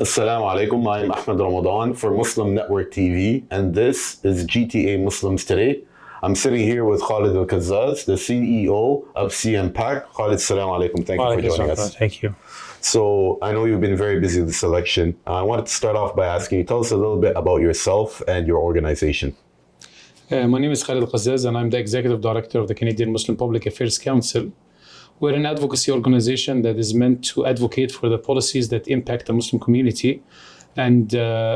Assalamu alaikum. I'm Ahmed Ramadan for Muslim Network TV, and this is GTA Muslims Today. I'm sitting here with Khaled Al-Qazzaz, the CEO of CMPAC. Khaled, assalamu alaikum. Thank you for joining us. Thank you. So, I know you've been very busy with this election. I wanted to start off by asking you, tell us a little bit about yourself and your organization. My name is Khaled Al-Qazzaz, and I'm the Executive Director of the Canadian Muslim Public Affairs Council. We're an advocacy organization that is meant to advocate for the policies that impact the Muslim community. And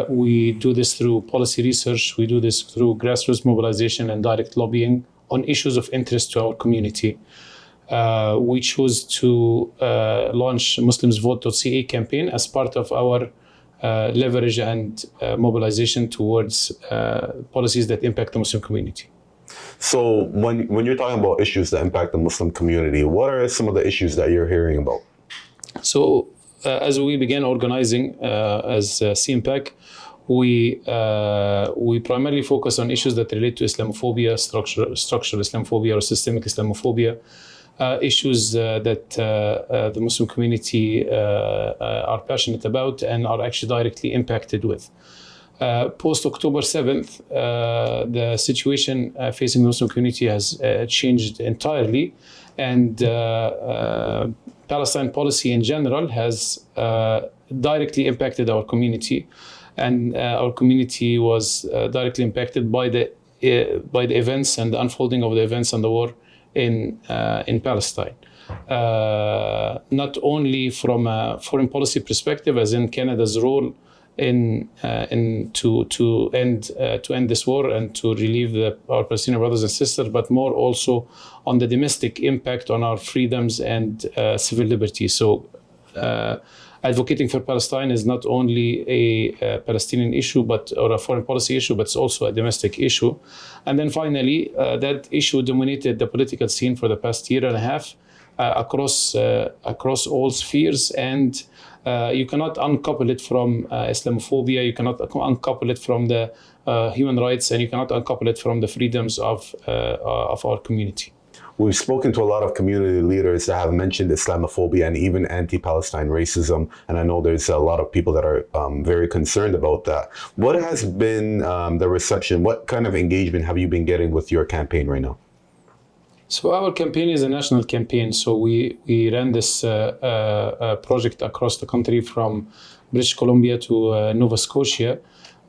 we do this through policy research. We do this through grassroots mobilization and direct lobbying on issues of interest to our community. We chose to launch MuslimsVote.ca campaign as part of our leverage and mobilization towards policies that impact the Muslim community. So when you're talking about issues that impact the Muslim community, what are some of the issues that you're hearing about? So as we began organizing as CMPAC, we primarily focus on issues that relate to Islamophobia, structural Islamophobia or systemic Islamophobia, issues that the Muslim community are passionate about and are actually directly impacted with. Post-October 7th, the situation facing the Muslim community has changed entirely, and Palestine policy in general has directly impacted our community, and our community was directly impacted by the events and the unfolding of the events and the war in Palestine. Not only from a foreign policy perspective, as in Canada's role to end this war and to relieve our Palestinian brothers and sisters, but more also on the domestic impact on our freedoms and civil liberties. So advocating for Palestine is not only a Palestinian issue or a foreign policy issue, but it's also a domestic issue. And then finally, that issue dominated the political scene for the past year and a half across all spheres, and you cannot uncouple it from Islamophobia, you cannot uncouple it from the human rights, and you cannot uncouple it from the freedoms of our community. We've spoken to a lot of community leaders that have mentioned Islamophobia and even anti-Palestine racism, and I know there's a lot of people that are very concerned about that. What has been the reception? What kind of engagement have you been getting with your campaign right now? So our campaign is a national campaign. So we ran this project across the country from British Columbia to Nova Scotia.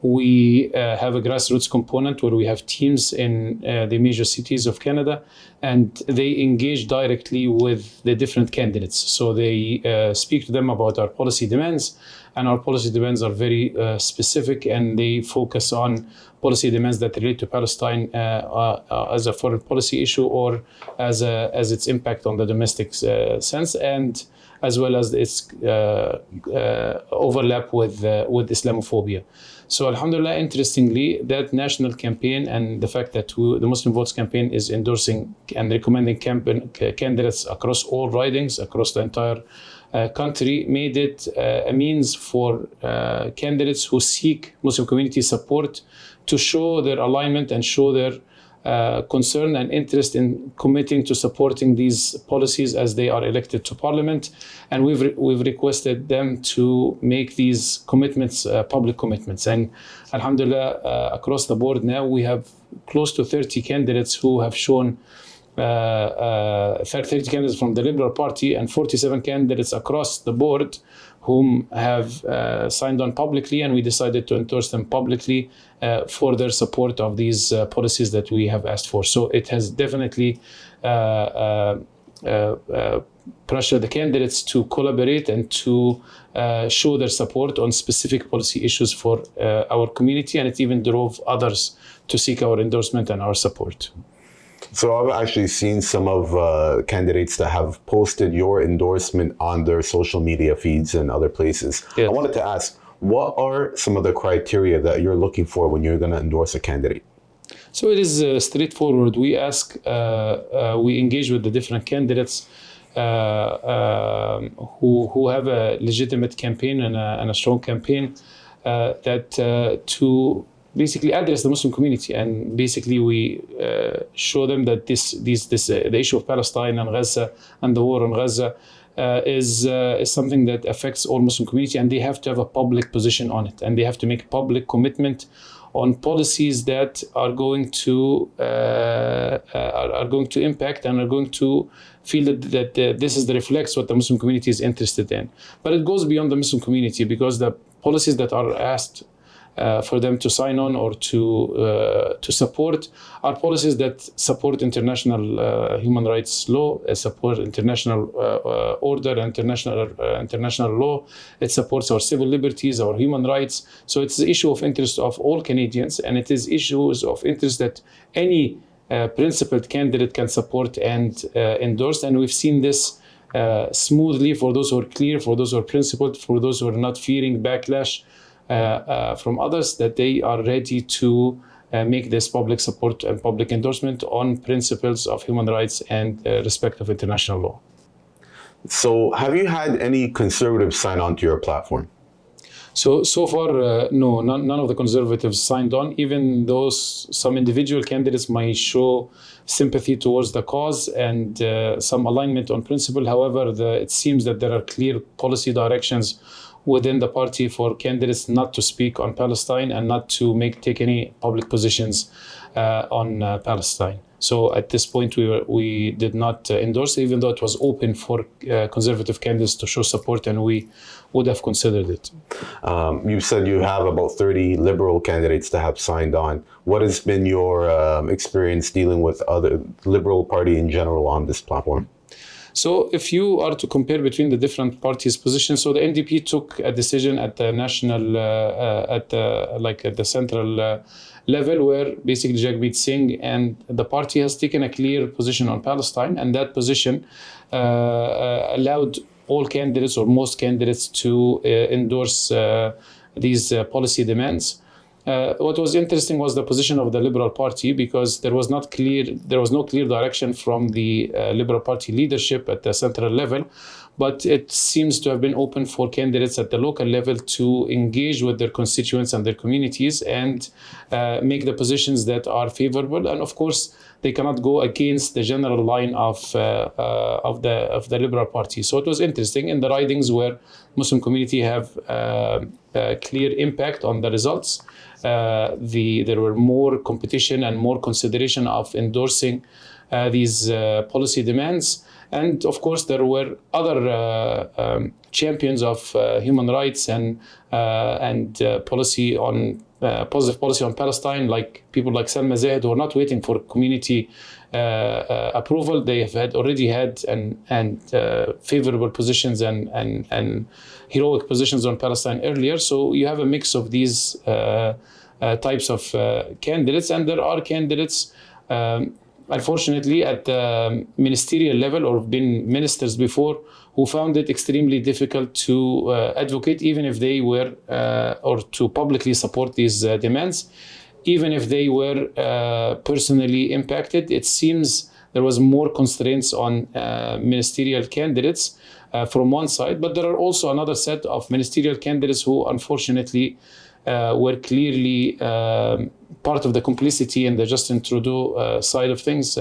We have a grassroots component where we have teams in the major cities of Canada, and they engage directly with the different candidates. So they speak to them about our policy demands, and our policy demands are very specific, and they focus on policy demands that relate to Palestine as a foreign policy issue or as its impact on the domestic sense, and as well as its overlap with Islamophobia. So alhamdulillah, interestingly, that national campaign and the fact that the Muslim Votes campaign is endorsing and recommending candidates across all ridings, across the entire country, made it a means for candidates who seek Muslim community support to show their alignment and show their concern and interest in committing to supporting these policies as they are elected to Parliament. And we've requested them to make these commitments public commitments. And alhamdulillah, across the board now we have close to 30 candidates who have shown 30 candidates from the Liberal Party and 47 candidates across the board whom have signed on publicly, and we decided to endorse them publicly for their support of these policies that we have asked for. So it has definitely pressured the candidates to collaborate and to show their support on specific policy issues for our community, and it even drove others to seek our endorsement and our support. So I've actually seen some of candidates that have posted your endorsement on their social media feeds and other places. Yes. I wanted to ask, what are some of the criteria that you're looking for when you're going to endorse a candidate? So it is straightforward. We engage with the different candidates who have a legitimate campaign and a strong campaign to basically address the Muslim community, and basically we show them that the issue of Palestine and Gaza and the war on Gaza is something that affects all Muslim community, and they have to have a public position on it, and they have to make public commitment on policies that are going to impact and are going to feel that this is the reflects what the Muslim community is interested in. But it goes beyond the Muslim community, because the policies that are asked for them to sign on or to support are policies that support international human rights law, support international order, international law. It supports our civil liberties, our human rights. So it's the issue of interest of all Canadians, and it is issues of interest that any principled candidate can support and endorse. And we've seen this smoothly for those who are clear, for those who are principled, for those who are not fearing backlash from others, that they are ready to make this public support and public endorsement on principles of human rights and respect of international law. So have you had any conservatives sign on to your platform? So far, no, none of the conservatives signed on, even though some individual candidates might show sympathy towards the cause and some alignment on principle. However, it seems that there are clear policy directions within the party for candidates not to speak on Palestine and not to take any public positions on Palestine. So at this point, we did not endorse, even though it was open for conservative candidates to show support, and we would have considered it. You said you have about 30 liberal candidates that have signed on. What has been your experience dealing with other liberal party in general on this platform? So if you are to compare between the different parties' positions, so the NDP took a decision at the national, at the central level, where basically Jagmeet Singh and the party has taken a clear position on Palestine, and that position allowed all candidates or most candidates to endorse these policy demands. What was interesting was the position of the Liberal Party, because there was no clear direction from the Liberal Party leadership at the central level, but it seems to have been open for candidates at the local level to engage with their constituents and their communities and make the positions that are favorable. And of course, they cannot go against the general line of the Liberal Party. So it was interesting in the ridings where Muslim community have clear impact on the results. There were more competition and more consideration of endorsing these policy demands. And of course, there were other champions of human rights and policy on positive policy on Palestine, like people like Salma Zaid, who are not waiting for community approval. They have already had favorable positions and heroic positions on Palestine earlier. So you have a mix of these types of candidates, and there are candidates, unfortunately, at the ministerial level or been ministers before, who found it extremely difficult to advocate, even if they were, or to publicly support these demands, even if they were personally impacted. It seems there was more constraints on ministerial candidates from one side, but there are also another set of ministerial candidates who unfortunately were clearly part of the complicity in the Justin Trudeau side of things,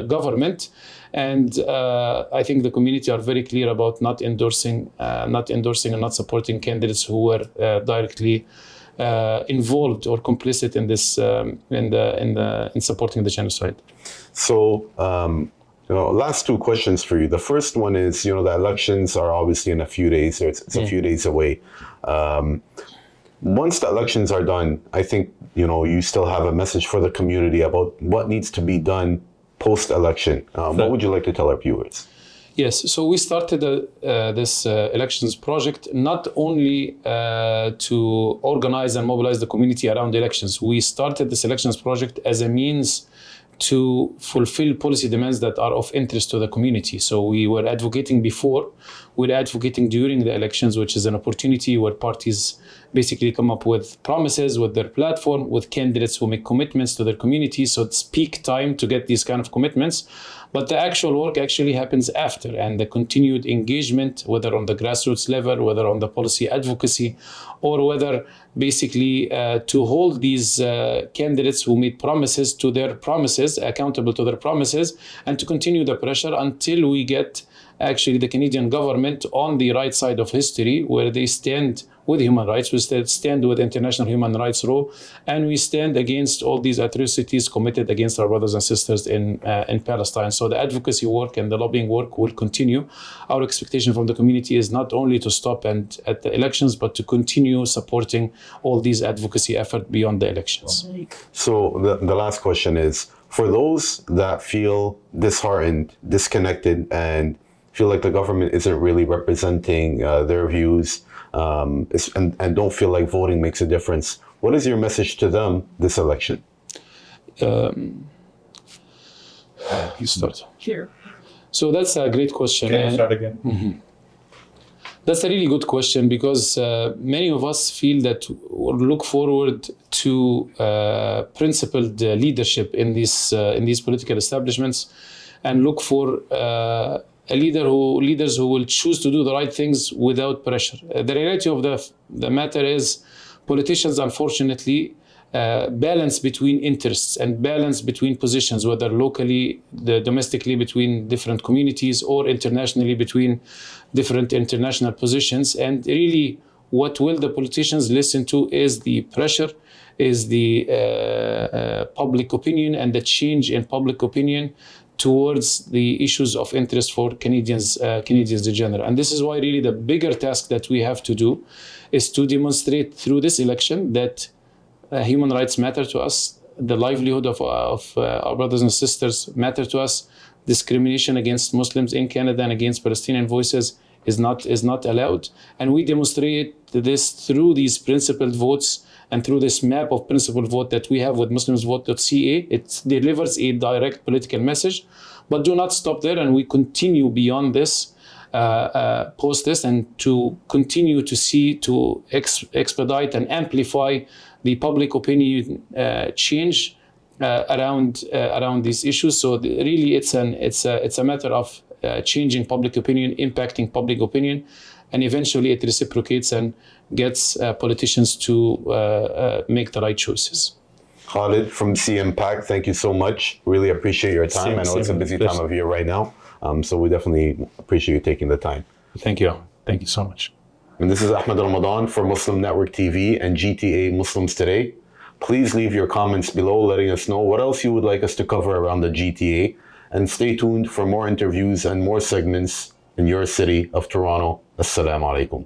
government. And I think the community are very clear about not endorsing and not supporting candidates who were directly involved or complicit in this in supporting the genocide. So, last two questions for you. The first one is, the elections are obviously in a few days. It's a few days away. Once the elections are done, I think, you still have a message for the community about what needs to be done post-election. What would you like to tell our viewers? Yes, so we started this elections project not only to organize and mobilize the community around elections. We started this elections project as a means to fulfill policy demands that are of interest to the community. So we were advocating before, we're advocating during the elections, which is an opportunity where parties basically come up with promises with their platform, with candidates who make commitments to their community. So it's peak time to get these kind of commitments. But the actual work actually happens after, and the continued engagement, whether on the grassroots level, whether on the policy advocacy, or whether basically to hold these candidates who made promises to their promises, accountable to their promises, and to continue the pressure until we get actually the Canadian government on the right side of history, where they stand with human rights, we stand with international human rights law, and we stand against all these atrocities committed against our brothers and sisters in Palestine. So the advocacy work and the lobbying work will continue. Our expectation from the community is not only to stop and at the elections, but to continue supporting all these advocacy efforts beyond the elections. So the last question is, for those that feel disheartened, disconnected, and feel like the government isn't really representing their views, and don't feel like voting makes a difference, what is your message to them this election? You start. Here. So that's a great question. Can you start again? That's a really good question, because many of us feel that or look forward to principled leadership in these political establishments, and look for leaders who will choose to do the right things without pressure. The reality of the matter is, politicians, unfortunately, balance between interests and balance between positions, whether locally, domestically between different communities, or internationally between different international positions. And really, what will the politicians listen to is the pressure, is the public opinion, and the change in public opinion towards the issues of interest for Canadians in general. And this is why really the bigger task that we have to do is to demonstrate through this election that human rights matter to us, the livelihood of our brothers and sisters matter to us, discrimination against Muslims in Canada and against Palestinian voices is not allowed. And we demonstrate this through these principled votes and through this map of principled vote that we have with muslimsvote.ca. It delivers a direct political message, but do not stop there, and we continue beyond this, post this, and to continue to expedite and amplify the public opinion change around these issues. So really, it's a matter of changing public opinion, impacting public opinion, and eventually it reciprocates and gets politicians to make the right choices. Khaled from CMPAC, thank you so much. Really appreciate your time. I know it's a busy time of year right now, so we definitely appreciate you taking the time. Thank you. Thank you so much. And this is Ahmed Ramadan for Muslim Network TV and GTA Muslims Today. Please leave your comments below letting us know what else you would like us to cover around the GTA, and stay tuned for more interviews and more segments in your city of Toronto. Assalamu alaikum.